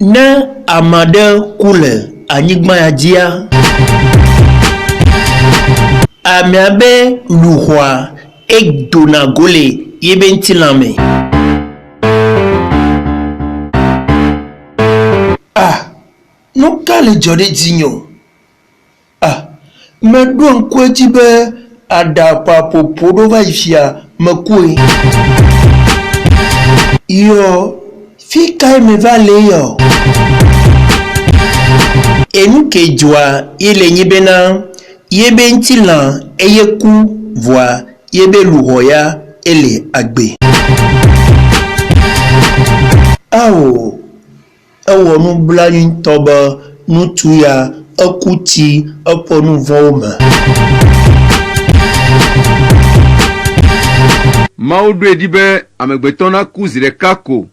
Ne amade kule anyigba ya dia amiabe luhwa ekdona gole yebe ntilame no kale jode dinyo me don kweji be adapa popodo va ifia mekwe yo fika me vale yo enu kejwa ile nyibena yebe ntila eyeku voa yebe luhoya ele agbe awo ewo nu blanyi toba nu tuya akuti oponu voma Maudu edibe amegbetona kuzire kako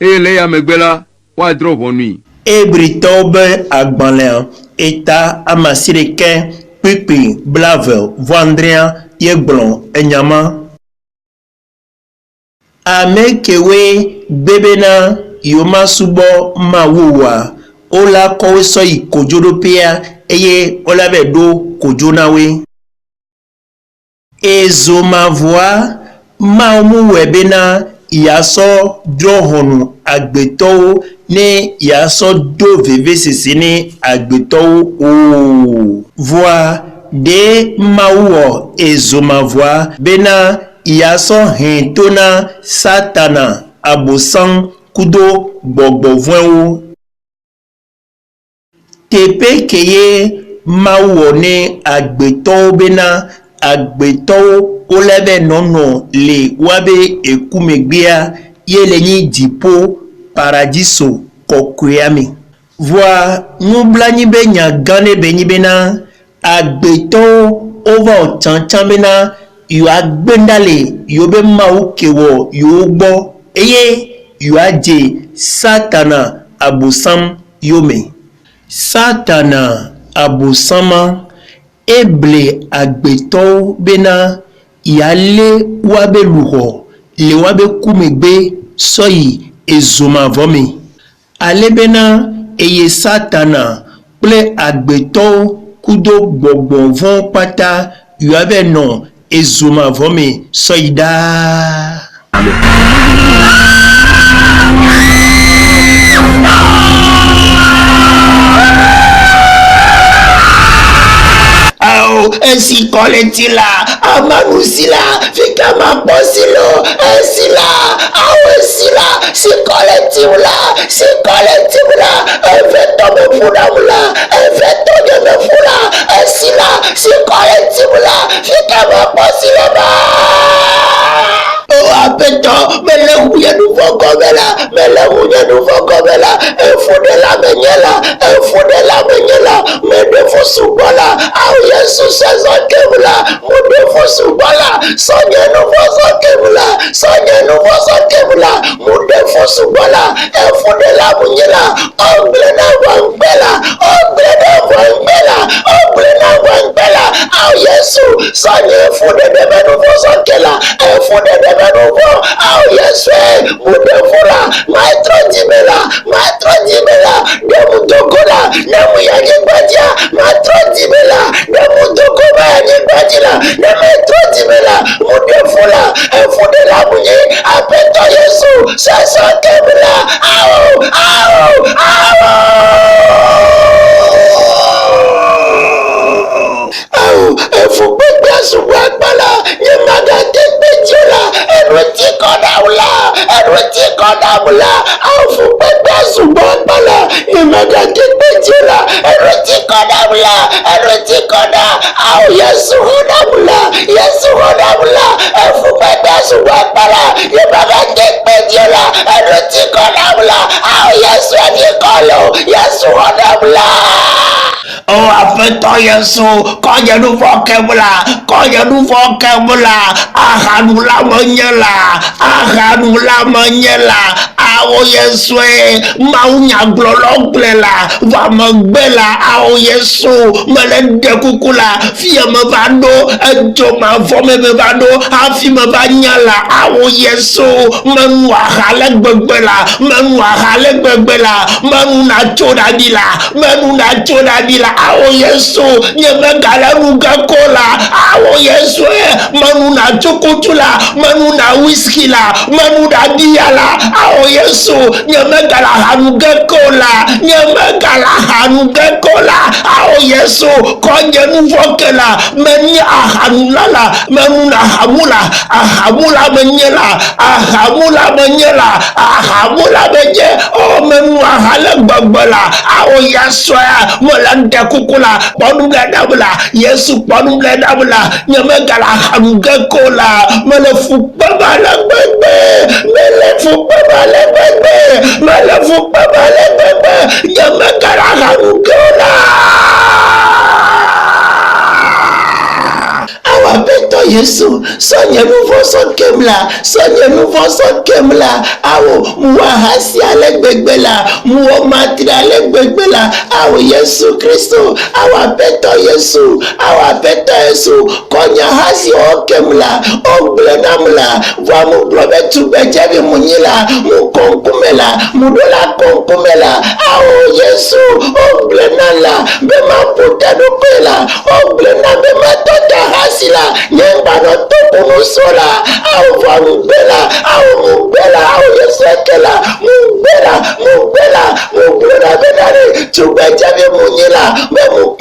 ele amegbela wa drobonui ebritobe agbanle eta amasireke pipi blave vandria yegbon enyama amekewe bebena yoma subo mawuwa ola kowe so ikojoropia eye olabedo kojonawe ezomavoa maomu webena yaso drohonu agbeto ne yaso do vvcc ne agbeto o voa de mawuo ezomavoa bena yaso hentona satana abosan kudo gbogbo tepe keye mawuo ne agbeto bena agbeto olebe nono le wabe ekumegbea yelenyi dipo paradiso kokweyami voa nublanyi be nyagane benyi bena agbeto over chanchan bena yo agbendale yo be mawu kewo yo gbo eye yo aje satana abusam yome satana abusama eble agbeto bena yale wabe luho le wabe kumegbe soyi ezoma vomi ale bena eye satana ple agbeto kudo gbogbo von pata yabe no ezoma vomi soyi da esi koletila amanusila fika maposilo esila awesila si koletila efeto mefuna efeto mefuna esila si koletila fika maposilo ba apeto melehuye du fogobela efudela menyela medefo subola au yesu sezo kebula mudefo subola sonye nuvo kebula mudefo subola efudela menyela oglena wangbela au yesu sonye efudede menuvo sokela efudede menuvo au yesu mudefula maestro dimela demutokola nemuyanye gbadia maestro dimela demutokoba yanye gbadila maestro dimela mudefula efudela munye apeto yesu seso kebula awo efugbe asubu agbala nyemaga tegbe jola eruti kodabula afugbe asubu agbala nyemaga tegbe jola eruti koda au yesu hodabula efugbe asubu agbala nyemaga tegbe jola eruti kodabula au yesu adikolo yesu hodabula afeto yesu koye nu fokebula ahanula monyela awo Yesu mau nyaglolo glela va magbela awo Yesu mele dekukula fie me vado edzo ma vome me vado afi me vanyala awo Yesu menu ahale gbegbela menu ahale gbegbela menu na choda dila awo Yesu nyeme gale rugakola awo Yesu menu na chukutula menu na whisky la menu na diala awo Yesu nyeme gala hanugekola awo Yesu konye nuvokela meni ahanulala menu na ahamula menyela o menu ahale gbegbela awo Yesu molande kukula ponumledabula Yesu ponumledabula nyeme gala hanugekola mele fukbaba la gbegbe nyeme gala hanugekola awabeto Yesu sonye nouveau son kemla awo muahasi alegbegela muo matri alegbegela awo Yesu Kristo awabeto Yesu konya hasi o kemla o blenamla wa mu blobetu bejebi munyila mu konkumela mudola konkumela awo Yesu o blenala be ma potado kwela o blena be ma tota hasila nyemba no tokunu sola awo wa mubela awo Yesu ekela mubela bedare tubejebi munyila be mu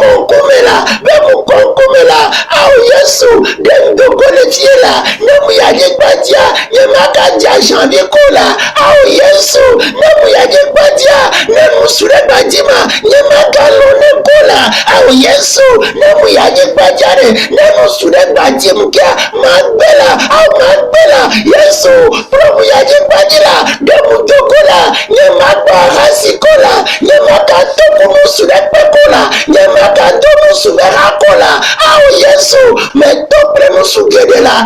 konkumela awo Yesu dendo gole fiela nemu yaje gbadia nyemaka dia jande kola awo Yesu nemu yaje gbadia nemu sure gbadima nyemaka lone kola awo Yesu nemu yaje gbadiare nemu sure gbadimkia magbela Yesu promu yaje gbadila nemu dokola nyemaka hasikola nyemaka tokunu sure pekola nyemaka tomu sure hakola awo Yesu me topre no sugedela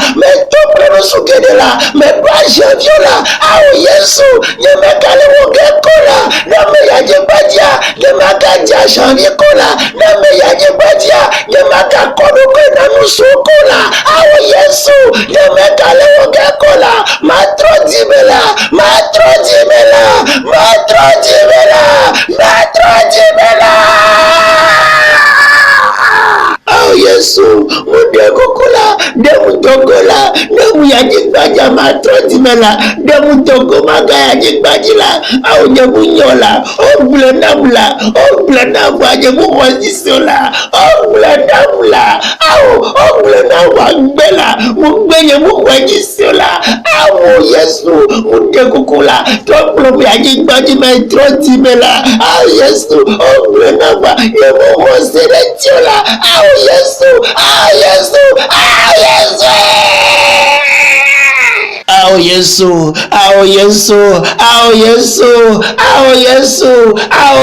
me baje viola awo Yesu nyeme kale woge kola na me yaje badia nyeme kaja janvier kola na me yaje badia nyeme ka kodo na nusu kola awo Yesu nyeme kale woge kola matro dibela awo Yesu mudekokola demutokola nemuyajigbaja matrodimela demutogo maga yajigbajila awo nyemunyola oblenamula jemuwasisola oblenamula awo oblenawagbela mugbenye muwajisola awo Yesu mudekokola toplomu yajigbajima trodimela awo Yesu oblenawa yemuwoseletiola awo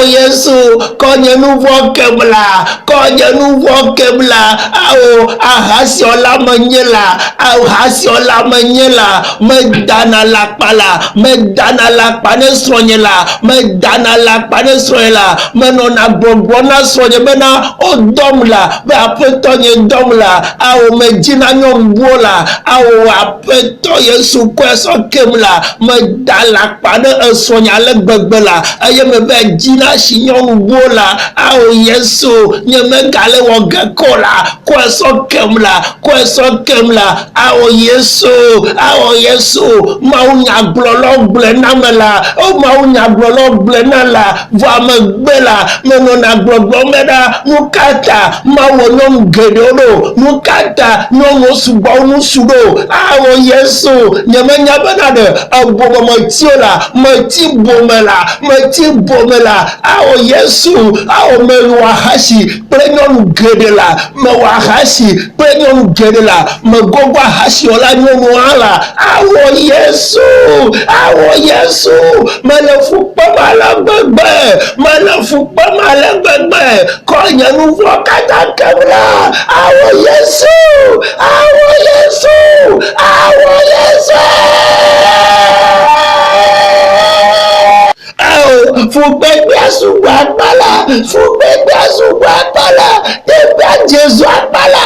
Yesu konye nouveau kemla awo ahasiola manyela medana lakpa nesronyela menona gbogbo sronye mena odomla be apetonye domla awo medina nyombola awo apeto Yesu kweso kemla medala kpane esronya le gbegbela eye mebe jina shinyonu bola awo Yesu nyeme gale wogekola kweso kemla awo Yesu maunya glolo glenamela o maunya glolo glenala va megbela menona gloglo meda nukata mawo non gedoro nukata non sudo awo Yesu nyamanya banade abomo mati bomela awo Yesu awo mewahashi prenyon gedela megogwa hashi ola nyono ala awo Yesu melefu pamala gbegbe konya nouveau kata kemla awo Yesu Fúgbẹ́gbẹ́ àsùnwọ̀n àpàlà. Fúgbẹ́gbẹ́ àsùnwọ̀n àpàlà. Tẹ̀gbẹ́ Jésù àpàlà.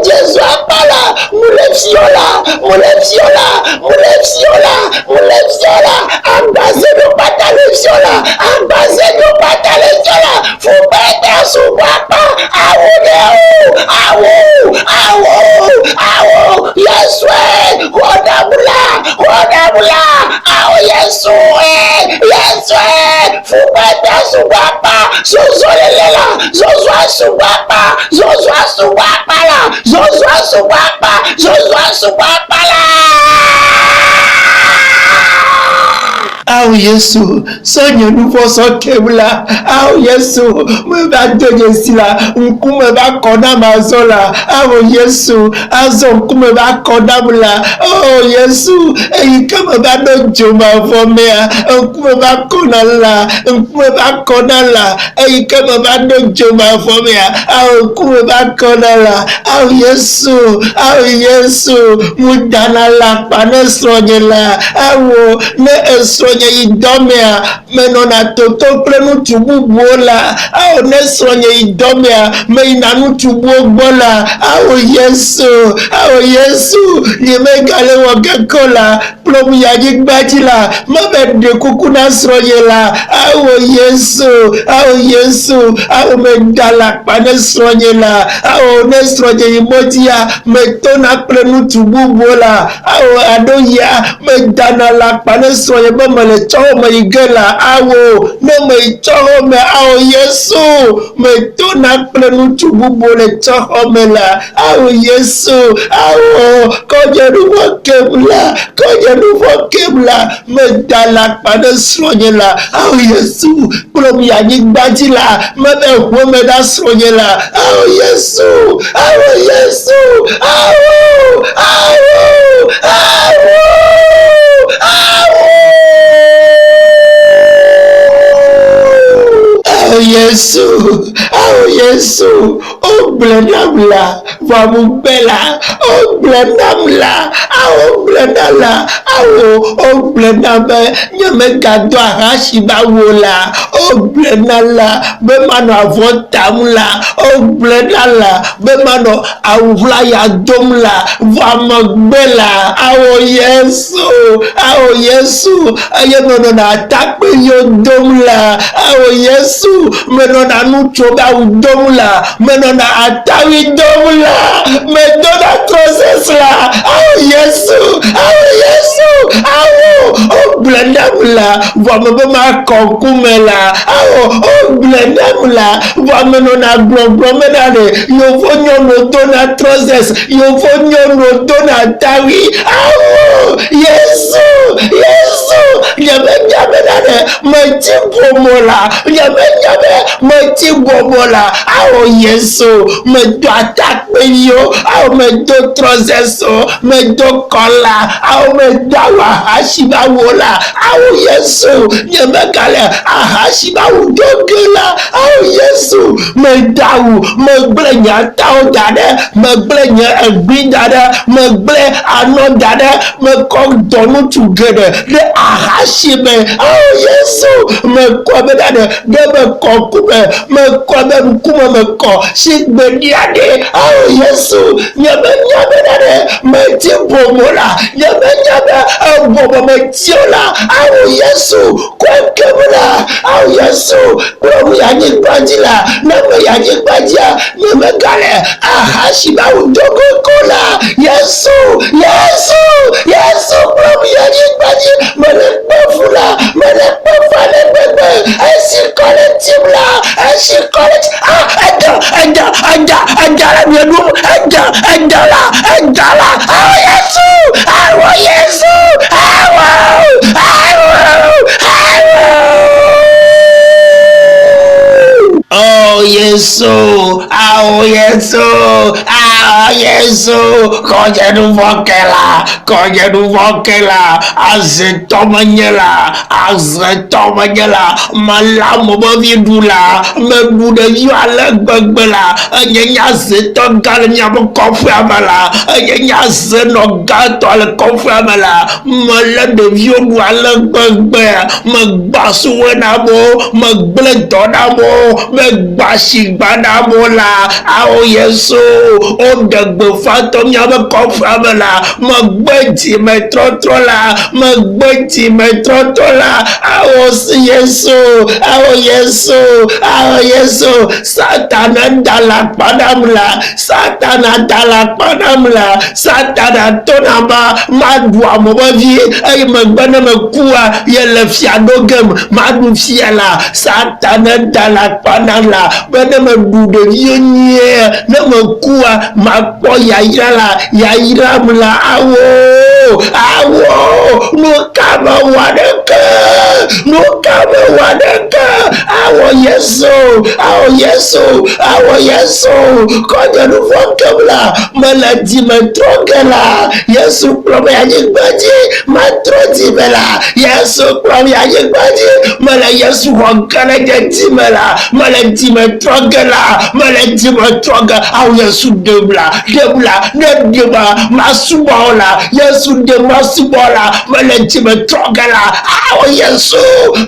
Jésù àpàlà. Múlẹ̀fíọ́là. Múlẹ̀fíọ́là. Múlẹ̀fíọ́là. Múlẹ̀fíọ́là. Àgbàzẹ́dọ̀ pátálẹ̀fíọ́là. Àgbàzẹ́dọ̀ pátálẹ̀fíọ́là. Fúgbẹ́gbẹ́ àsùnwọ̀n àpà. Àwọ̀. Yẹ́sù wọ́dàbùlà. Àwọ̀ Yẹ́sù Fúgbẹ́gbẹ́ àsùnwọ̀n àpà. Zozo lẹ́lẹ́la. Zozo àsùnwọ̀n àpà. Zozo àsùnwọ̀n àpàlà. Zozo àsùnwọ̀n àpà. Zozo àsùnwọ̀n àpàlà. Awo Yesu sɔnyɛ nufɔ sɔ kebla awo Yesu me ba dɔdze si la ŋkume ba kɔ na ma zɔ la awo Yesu azɔ ŋkume ba kɔ na mu la oh Yesu eyi ke me ba ɖo dzo ma vɔ mea ŋkume ba kɔ na la ŋkume ba kɔ na la eyi ke me ba ɖo dzo ma vɔ mea awo ŋkume ba kɔ na la awo Yesu mu dana la kpa ne srɔ̃nye la awo ne esrɔ̃nye yi dɔmea menɔna toto kple ŋutsu bubuwo la awo ne srɔ̃nye yi dɔmea meyina ŋutsu bubuwo gbɔ la awo Yesu nye megale wɔ keke la kplɔm yi anyigba dzi la mebe ɖe kuku na srɔ̃nye la awo Yesu awo meda la kpa ne srɔ̃nye la awo ne srɔ̃nye yi mɔdzia metona kple ŋutsu bubuwo la awo aɖo ya medana la kpa ne srɔ̃nye be mele tsɔwo me yi ge la awo ne me tsɔwo me awo Yesu me to na kple ŋutsu bubu le tsɔxɔ me la awo Yesu awo kɔdzeɖuvɔ kem la me da la kpa ne srɔ̃nye la awo Yesu kplɔm yi anyigba dzi la mebe ʋuo me ɖa srɔ̃nye la awo Yesu Awo Yesu, o gblẽnam la, vɔmu gbe la, o gblẽnam la, awo gblẽna la, awo o gblẽna be nye megado ahasi ba wo la, o gblẽna la be manɔ avɔ tam la, o gblẽna la be manɔ awuʋlaya dom la, vɔmegbe la, awo Yesu, eye menɔna atakpeyo dom la, awo Yesu. Menɔna nutso be awu dom la menɔna atawi dom la medona trɔses la awo Yesu awo o gblẽnam la vɔme be makɔ ŋkume la awo o gblẽnam la vɔme nɔna gblɔgblɔ me na ɖe yevo nyɔnu dona trɔses yevo nyɔnu dona atawi awo Yesu nyemenya be na ɖe metsi ƒomo la nyemenya be metsi bɔbɔ la awo Yesu medo atakpe yiwo awo medo trɔsɛso medo kɔla awo medo awu ahasibawo la awo Yesu nyemegale ahasibawo doge la awo Yesu medawu megble nye atawo da ɖe megble nye egbi da ɖe megble anɔ da ɖe mekɔ dɔnutsu geɖe ɖe ahasime awo Yesu mekɔ be da ɖe mekɔ kume mekɔ be ŋkume mekɔ si gbediaɖe awo Yesu nyemenya be da ɖe meti bomo la nyemenya be bomo metio la awo Yesu kɔkem la awo Yesu kplɔm yi anyigba dzi la ne me yi anyigba dzia nyemegale ahasibawo dogoko la Yesu kplɔm yi anyigba dzi mele kpe fu la mele kpe fa ne gbegbe esi kɔ le tim la esi kɔ le ɛda la mieɖo ɛda la awo Yesu Oh Yesu Yesu, koja nuvokela, azetomanyela, malamu bovidula, mebude yu alegbegela, nyenya zetogale nyabo kofu amala, nyenya zenogato ale kofu amala, mele de viodu alegbegbe, megbasu wenabo, megbledonabo, megbashigbanabo la, ao Yesu, o degbe fato nyabo kofu amala, megbeti metrotrola, ao Yesu, ao Yesu, Satana dala padamla, Satana tonamba, madwa mobavi, ay magbana mekua, yele fiadogem, madu fiala, Satana dala padamla, bana mebude yonye, na mekua, makpo yairamla, awo, no kama wadeka, awo Yesu, koja nuvokebla, maladi metrogela, Yesu plome yanyigbaji, matrodimela, Yesu plome yanyigbaji, mala Yesu wongele jetimela, maladi metrogela, awo Yesu debla, masubola, Yesu de masubola, maladi metrogela, awo Yesu,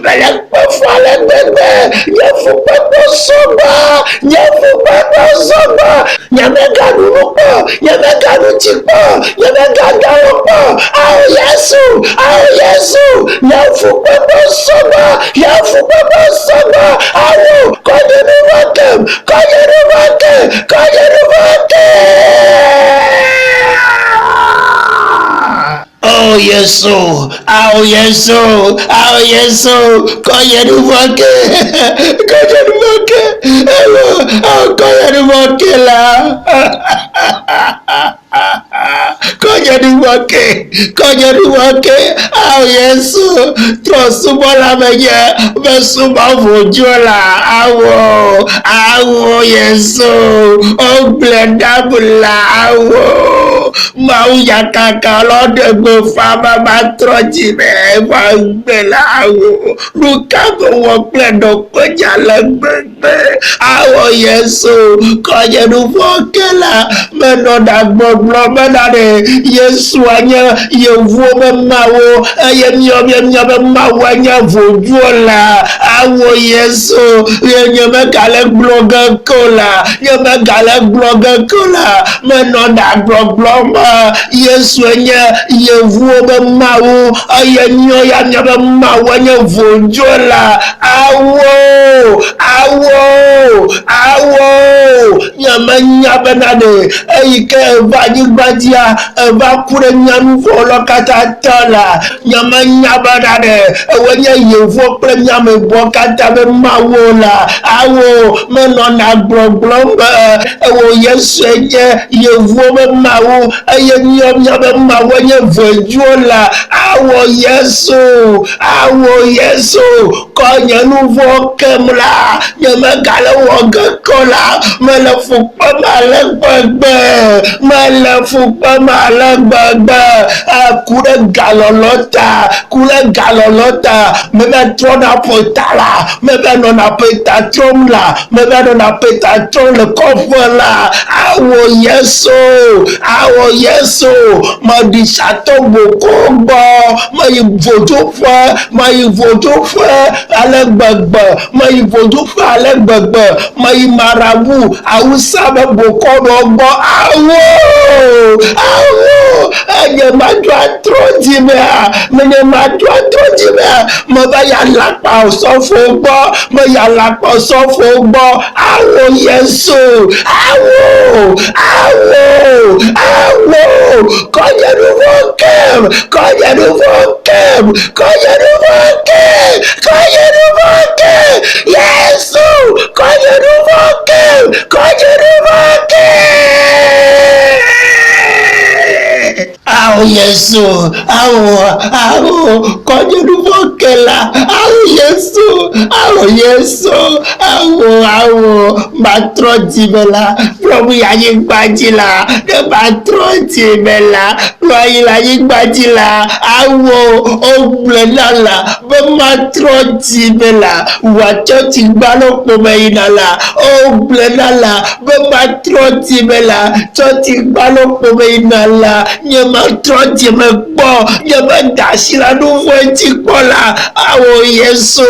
mala pefale bebe, nyefu pepe soba, nyameganu lupo, nyameganu chipo, nyameganu lupo, awo Yesu, nyefu pepe soba, awo, koje nuvoke. Oh Yesu, koja nuvoke la. Koja nuvoke, oh Yesu, trosubola menye, besuba vojola, awo Yesu, oh blendabula, awo, mau yakaka lode befama matrojime, bela, awo, lukabo woklendo koja lebebe, awo Yesu, koja nuvoke la, menoda gbogbo menade, Yesu anya yevuo memawo memawo anya vojuola, awo Yesu nyemekale bloga kola, menoda gbogboma, Yesu anya yevuo memawo anya memawo anya vojuola, awo nyamanya benade, eyike vajigbadia, vakure nyanu volo katatola, nyamanya benade, ewenye yevo pre nyame bo katabe mawola, awo menona gbogbomba, ewo Yesu enye yevo me mawo, eye nyame mawo nye vejuola, awo Yesu, konya nuvo kemla, nyame gale woge kola, melefu malagbagbe, kule galolota, mebe trona potala, mebe nona petatromla, mebe nona petatron le kofola, awo Yesu, ma di chateau bokombo, ma yi vojo fwe, alegbagbe, ma yi marabu, awusa me bokono gbo, awo, enye madwa trojimea, mba ya lakpa sofo gbo, awo Yesu, awo, koja nuvoke, Yesu, koja nuvoke. Awo Yesu, koja nuvoke la, awo Yesu, matrojimela, Probu ya yigbajila. Ne ba tronti bela. Loyi la yigbajila. Awo oblenala. Be ma tronti bela. Wacho ti gbalo pome inala. Oblenala. Be ma tronti bela. Choti gbalo pome inala. Nye ma tronti me po. Nye ma dashila nuvo ti pola. Awo Yesu.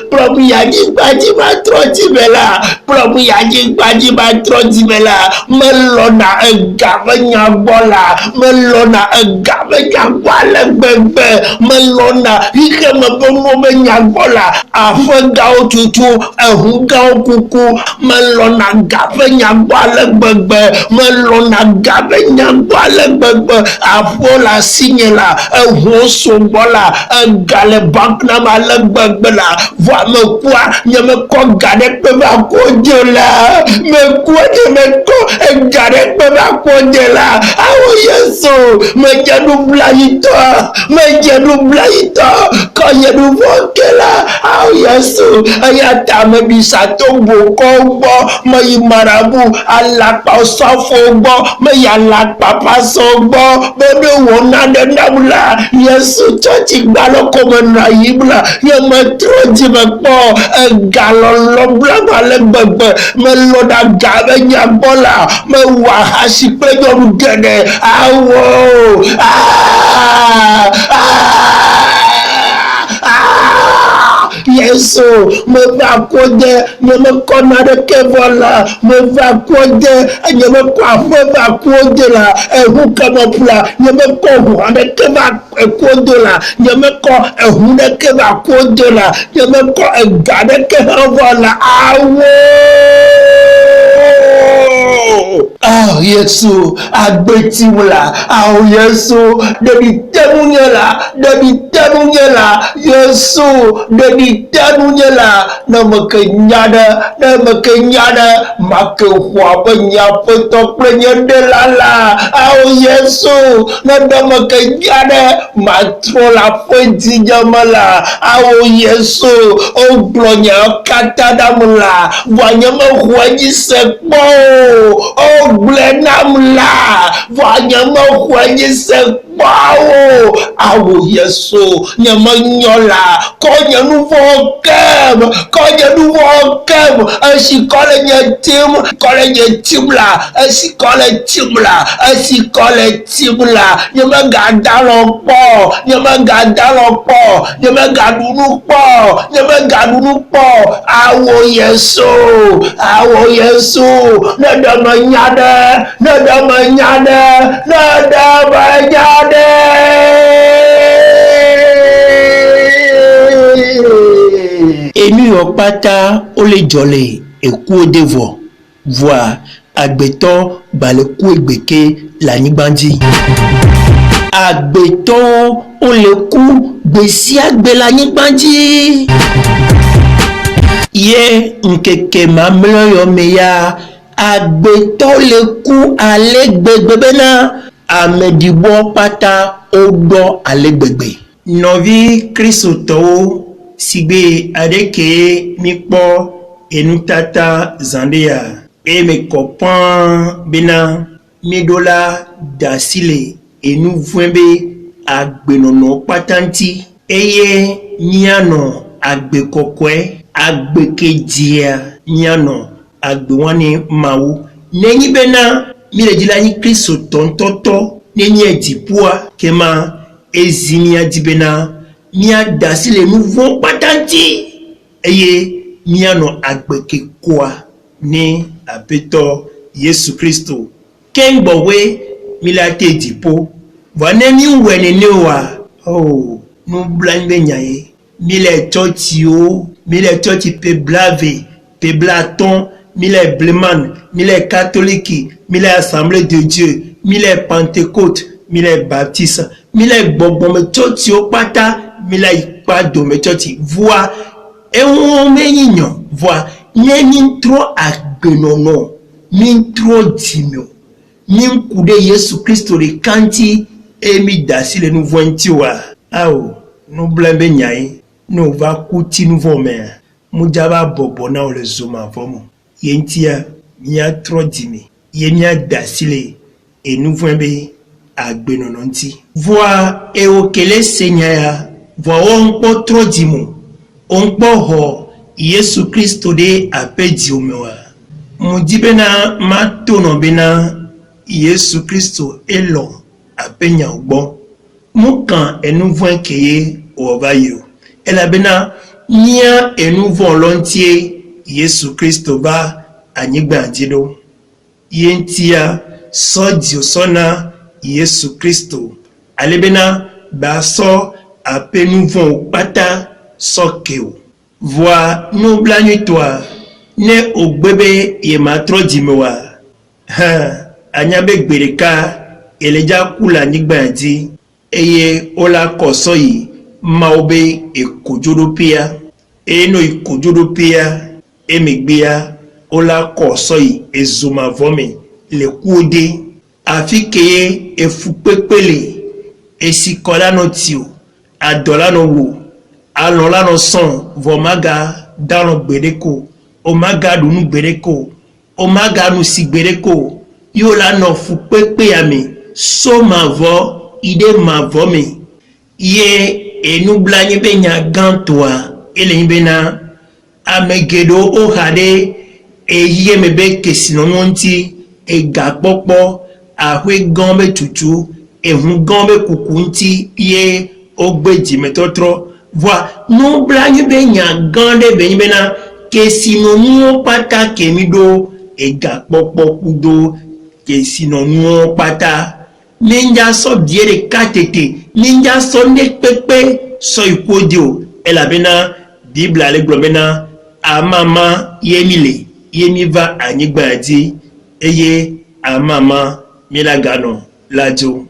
Probu ya yigbajila. Troti bela, probu ya jingbaji ba troti bela, melona egavenya bola, melona egavenya bola bebe, melona ike mebomo benya bola, afega otutu, ehuga okuku, melona gavenya bola bebe, melona gavenya bola bebe, afola signela, ehuso bola, egale bakna mala bebe la, voa me kwa, nyame ko gade pe ba ko jola me ko de me ko gade pe ba ko jola awo Yesu me jadu blaito ko yedu vokela awo Yesu ayata me bisa to bo ko gbo me marabu alapa sofo gbo me yala papa so gbo bodo wona de nabula Yesu church gbalo ko me na yibla ye me troji me po galolo blama le gbegbe me loda gabe nya bola me wahasi pejo rugede awo Yesu me va kode me kona de kevola me va kode me va kode la ehu kama pula me ko hu ande keva kode la me ko ehu de keva kode la me ko gade kevola awo Yesu agbeti wula Yesu debi temunyela Yesu debi temunyela na makenyada make hwa benya poto plenya delala Yesu na makenyada matrola penti jamala Yesu oglonya katada mula wanyama hwaji sekpo Blenamla, Vanyama Wanyse Wow, awo Yesu, Nyamanyola, Konya nouveau kem, ainsi colle nye tim la, ainsi colle tim la, Nyama gada l'empo, Nyama gadounou po, awo Yesu, Nadamanyade. Emi opata ole jole eku devo voa agbeto baleku egbeke la nigbandi agbeto ole ku gbesi agbe la nigbandi ye nkeke mamlo yo meya agbeto le ku alegbegbe na amedibo pata odo alegbegbe novi kristoto sigbe adeke mikpo enutata zandeya e me copain bena midola dasile enu vwembe agbenono patanti eye nyano agbekokwe agbekejia nyano agbewani mawu nenyi bena milejila ni kristo tontoto nenyi edipua kema ezinia dibena mia dasile nouveau patanti eye miano agbeke kwa ne apeto Yesu Kristo kengbowe milate dipo vanemi wenene wa no blangbe nyaye mile chochi pe blave pe blaton mille bleman mille catholique mille assemblée de Dieu mille pentecôte mille baptiste mille gbogbo me chochi opata mille ipado me chochi voix et on menino voix nyen trop agbenono min trop dimio min kude Yesu Kristo le kanti emi dasi le nouveau ntiwa no blembe nyai no va kuti nouveau mer mujaba bobo na ole zoma vomo yentia mia trodimi yemia dasile enuvembe agbenononti voa eokele senyaya voa onpo trodimo onpo ho Yesu Kristo de apedi omewa mudibena matono bena Yesu Kristo elo apenya ogbo mukan enuvon keye ovayo elabena nia enuvon lontie Yesu Kristo ba anyigba anjilo yentia sodio sona Yesu Kristo alebena ba so apenuvon pata sokeo voa nous blagne toi ne ogbebe ye matro dimewa ha anyabe gbereka eleja kula nigba ndi eye ola kosoyi maobe ekojodopia eno ekojodopia emegbea ola kosoyi ezuma vome le kuode afike efupepele esikola no tio adola no wo alola no son vomaga dans le bereko omaga dunu bereko omaga nu sigbereko yola no fupepe ame so mavo ide mavome ye enu blanye benya gantoa ele bena amegedo ohade eye mebe kesinononti e gakpopo ahwe gombe tutu ehun gombe kukunti ye ogbeji metotro voa non blague benya gande benyibena kesinonu pata kemido e gakpopo kudo kesinonu pata ninja so diere katete ninja so ne pepe so ikodio elabena bible ale globena amama yemile yemiva anyigbadi eye amama milagano lajo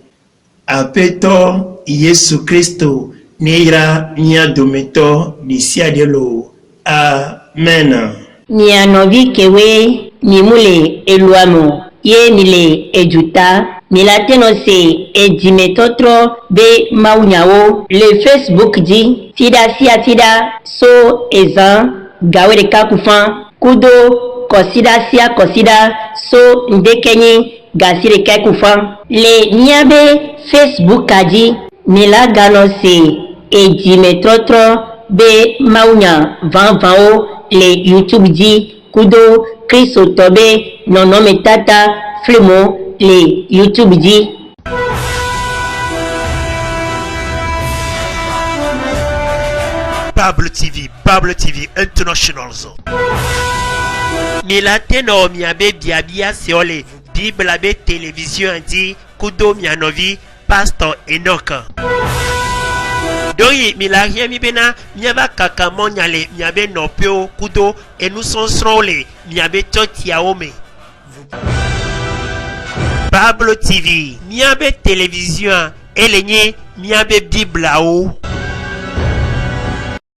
apeto Yesu Kristo Neira nia dometo nisiadelo. Amen. Nia novi kewe ni mule eluamo ye mile ejuta milateno se ejimetotro be maunyao le Facebook di tida sia so ezan gawere kakufan kudo kosida so ndekenyi gasire kakufan le niabe Facebook adi milagano se ejimetotro be maunya vanvao le YouTube di kudo Kristo tobe nonome tata flemo le YouTube di Bible TV International zo. Milateno miabe biabia seole Bible abe télévision anti kudo mianovi Pastor Enoch. Doyi milaria mi bena miaba kaka monyale miabe nopeo kudo et nous sont srole miabe totia ome. Bible TV miabe télévision elenye miabe Bible ao.